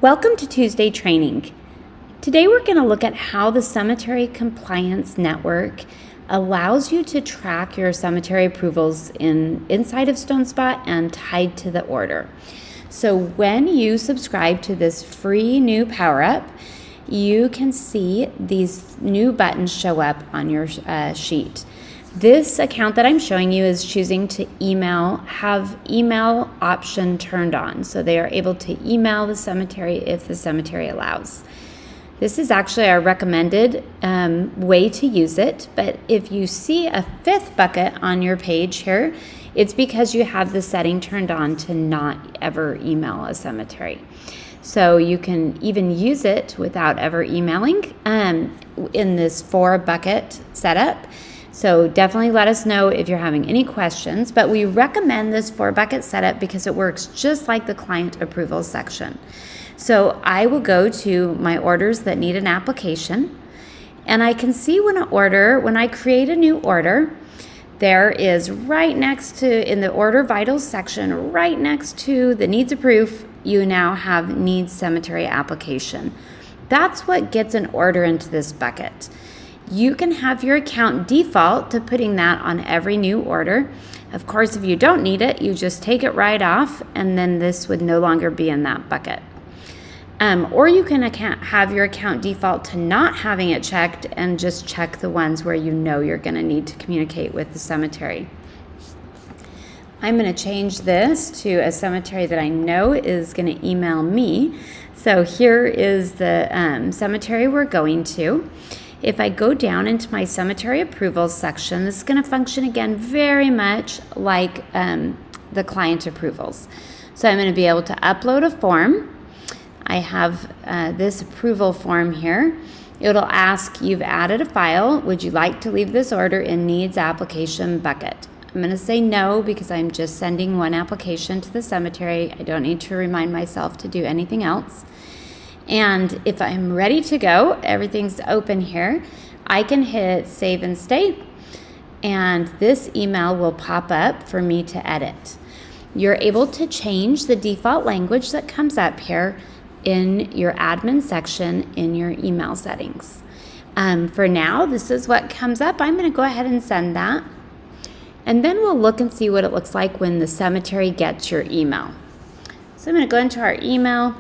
Welcome to Tuesday training. Today we're going to look at how the Cemetery Compliance Network allows you to track your cemetery approvals inside of StoneSpot and tied to the order. So when you subscribe to this free new power-up, you can see these new buttons show up on your sheet. This account that I'm showing you is choosing to have email option turned on. So they are able to email the cemetery if the cemetery allows. This is actually our recommended way to use it. But if you see a fifth bucket on your page here, it's because you have the setting turned on to not ever email a cemetery. So you can even use it without ever emailing in this 4-bucket setup. So definitely let us know if you're having any questions, but we recommend this 4-bucket setup because it works just like the client approval section. So I will go to my orders that need an application, and I can see when I create a new order, there is right next to, in the order vitals section, right next to the needs a proof, you now have needs cemetery application. That's what gets an order into this bucket. You can have your account default to putting that on every new order. Of course, if you don't need it, you just take it right off, and then this would no longer be in that bucket. Or you can have your account default to not having it checked and just check the ones where you know you're going to need to communicate with the cemetery. I'm going to change this to a cemetery that I know is going to email me. So here is the cemetery we're going to. If I go down into my cemetery approvals section, this is going to function again very much like the client approvals. So I'm going to be able to upload a form. I have this approval form here. It'll ask, you've added a file. Would you like to leave this order in needs application bucket? I'm going to say no because I'm just sending one application to the cemetery. I don't need to remind myself to do anything else. And if I'm ready to go, everything's open here, I can hit save and stay, and this email will pop up for me to edit. You're able to change the default language that comes up here in your admin section in your email settings. For now, this is what comes up. I'm going to go ahead and send that, and then we'll look and see what it looks like when the cemetery gets your email. So I'm going to go into our email.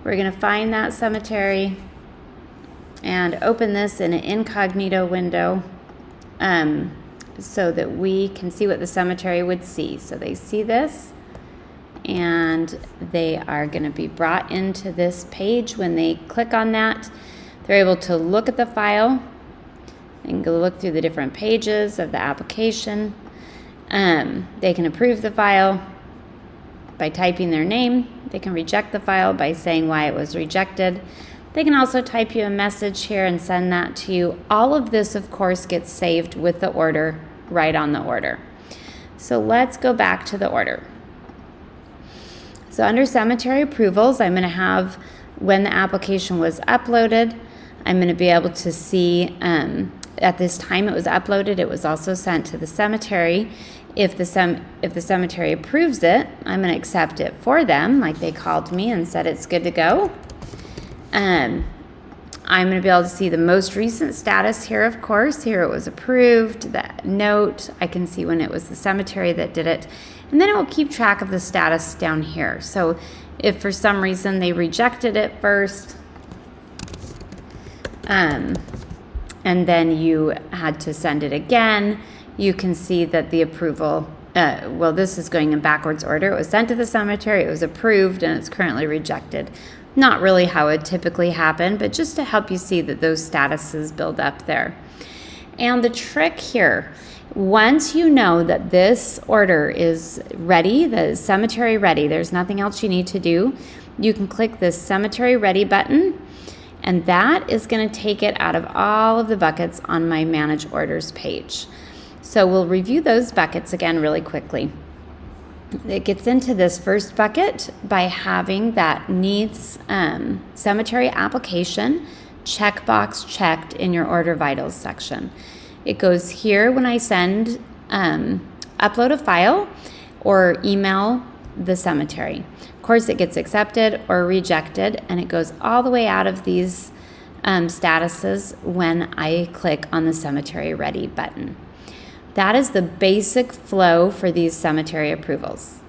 We're going to find that cemetery and open this in an incognito window so that we can see what the cemetery would see. So they see this, and they are going to be brought into this page. When they click on that, they're able to look at the file and go look through the different pages of the application. They can approve the file by typing their name. They can reject the file by saying why it was rejected. They can also type you a message here and send that to you. All of this, of course, gets saved with the order right on the order. So let's go back to the order. So under cemetery approvals, I'm going to have when the application was uploaded. I'm going to be able to see at this time it was uploaded, it was also sent to the cemetery. If the cemetery approves it, I'm going to accept it for them, like they called me and said it's good to go. I'm going to be able to see the most recent status here, of course. Here it was approved, that note. I can see when it was the cemetery that did it. And then it will keep track of the status down here. So if for some reason they rejected it first, and then you had to send it again, you can see that the approval, this is going in backwards order. It was sent to the cemetery, it was approved, and it's currently rejected. Not really how it typically happen, but just to help you see that those statuses build up there. And the trick here, once you know that this order is ready, the cemetery ready, there's nothing else you need to do, you can click this cemetery ready button, and that is going to take it out of all of the buckets on my manage orders page. So we'll review those buckets again really quickly. It gets into this first bucket by having that needs cemetery application checkbox checked in your order vitals section. It goes here when I send upload a file or email the cemetery. Of course, it gets accepted or rejected, and it goes all the way out of these statuses when I click on the Cemetery Ready button. That is the basic flow for these cemetery approvals.